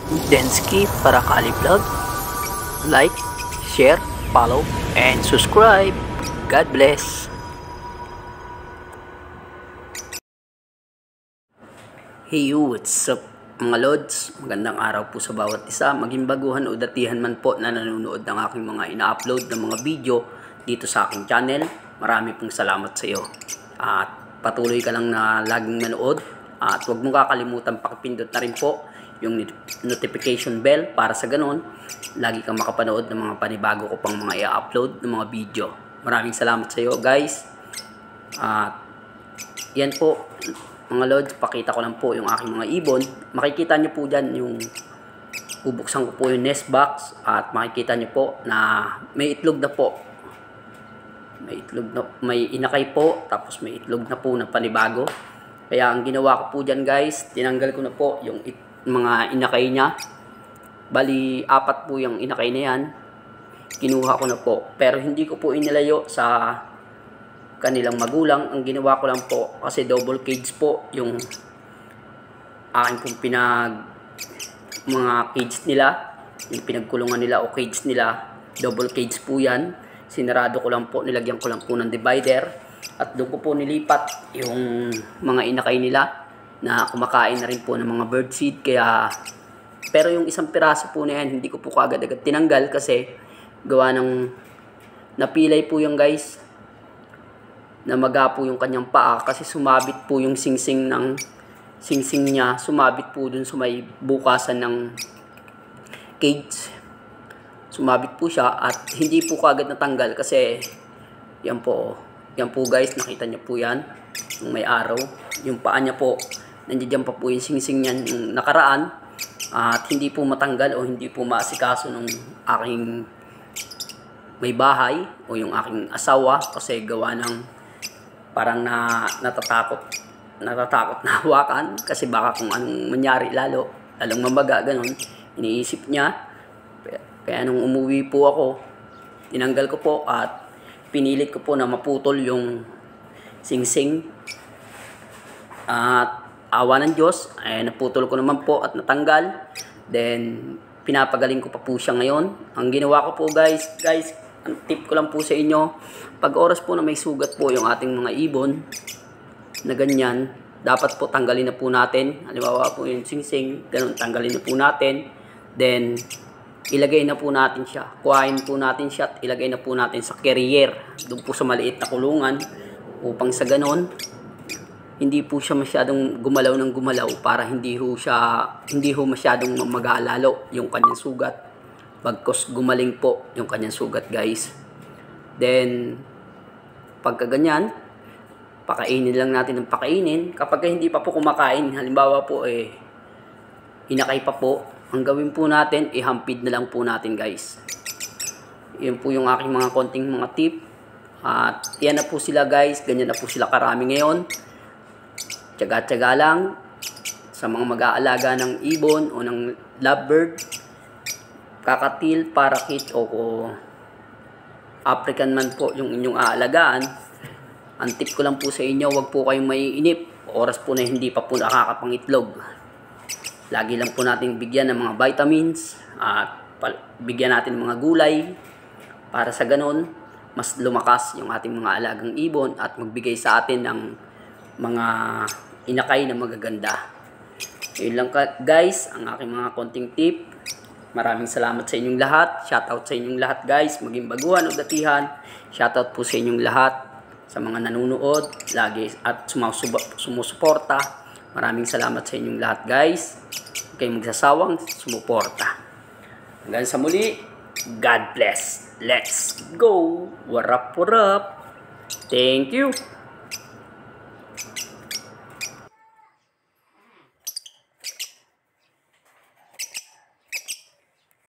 Densky para Kali Vlog. Like, share, follow, and subscribe. God bless. Hey you, what's up mga lods? Magandang araw po sa bawat isa. Maging baguhan o datihan man po na nanonood ng aking mga ina-upload ng mga video dito sa aking channel. Marami pong salamat sa iyo. At patuloy ka lang na laging manood. At huwag mong kakalimutan pakipindot na rin po yung notification bell para sa ganon lagi kang makapanood ng mga panibago ko pang mga i-upload ng mga video. Maraming salamat sa iyo guys. At yan po mga lods, pakita ko lang po yung aking mga ibon. Makikita nyo po dyan yung bubuksan ko po yung nest box at makikita nyo po na may itlog na po. May inakay po, tapos may itlog na po na panibago. Kaya ang ginawa ko po dyan guys, tinanggal ko na po yung mga inakay niya. Bali, 4 po yung inakay na yan. Kinuha ko na po. Pero hindi ko po inilayo sa kanilang magulang. Ang ginawa ko lang po, kasi double cage po yung aking pong mga cage nila. Yung pinagkulungan nila o cage nila. Double cage po yan. Sinarado ko lang po, nilagyan ko lang po ng divider. At doon ko po nilipat yung mga inakay nila na kumakain na rin po ng mga birdseed. Kaya, pero yung isang piraso po na yan, hindi ko po kaagad-agad tinanggal kasi gawa ng napilay po yung guys. Namaga po yung kanyang paa kasi sumabit po yung singsing niya. Sumabit po dun sa may bukasan ng cage. Sumabit po siya at hindi po kaagad natanggal kasi yan po guys, nakita niyo po yan. Yung may araw. Yung paa niya po, nandiyan pa po yung singsing niyan yung nakaraan at hindi po matanggal o hindi po maasikaso ng aking may bahay o yung aking asawa kasi gawa ng parang natatakot na hawakan kasi baka kung anong mangyari lalong mamaga ganon. Iniisip niya. Kaya nung umuwi po ako, tinanggal ko po at pinilit ko po na maputol yung singsing. At awa ng Diyos, ay naputol ko naman po at natanggal. Then, pinapagaling ko pa po siya ngayon. Ang ginawa ko po guys, ang tip ko lang po sa inyo, pag oras po na may sugat po yung ating mga ibon, na ganyan, dapat po tanggalin na po natin. Halimbawa po yung singsing, ganun, tanggalin na po natin. Then, ilagay na po natin siya. Kuhain po natin siya at ilagay na po natin sa carrier. Doon po sa maliit na kulungan upang sa ganon, hindi po siya masyadong gumalaw ng gumalaw para hindi ho masyadong mamagalalo yung kanyang sugat. Bagkos gumaling po yung kanyang sugat guys. Then, pagka ganyan, pakainin lang natin ng pakainin. Kapag hindi pa po kumakain, halimbawa po inakay pa po, ang gawin po natin, ihampid na lang po natin guys. Yun po yung aking mga konting mga tip. At yan na po sila guys, ganyan na po sila karami ngayon. Tiyaga-tiyaga lang sa mga mag-aalaga ng ibon o ng lovebird, kakatil, parakeet o African man po yung inyong aalagaan. Ang tip ko lang po sa inyo, wag po kayong maiinip. Oras po na hindi pa po nakakapangitlog. Lagi lang po natin bigyan ng mga vitamins at bigyan natin ng mga gulay para sa ganon mas lumakas yung ating mga alagang ibon at magbigay sa atin ng mga inakay na magaganda. Yun lang guys, ang aking mga konting tip. Maraming salamat sa inyong lahat. Shoutout sa inyong lahat guys, maging baguhan o datihan. Shoutout po sa inyong lahat sa mga nanonood lagi at sumusuporta. Maraming salamat sa inyong lahat guys. Huwag kayong magsasawang sumuporta. Hanggang sa muli, God bless. Let's go. Warap. Thank you.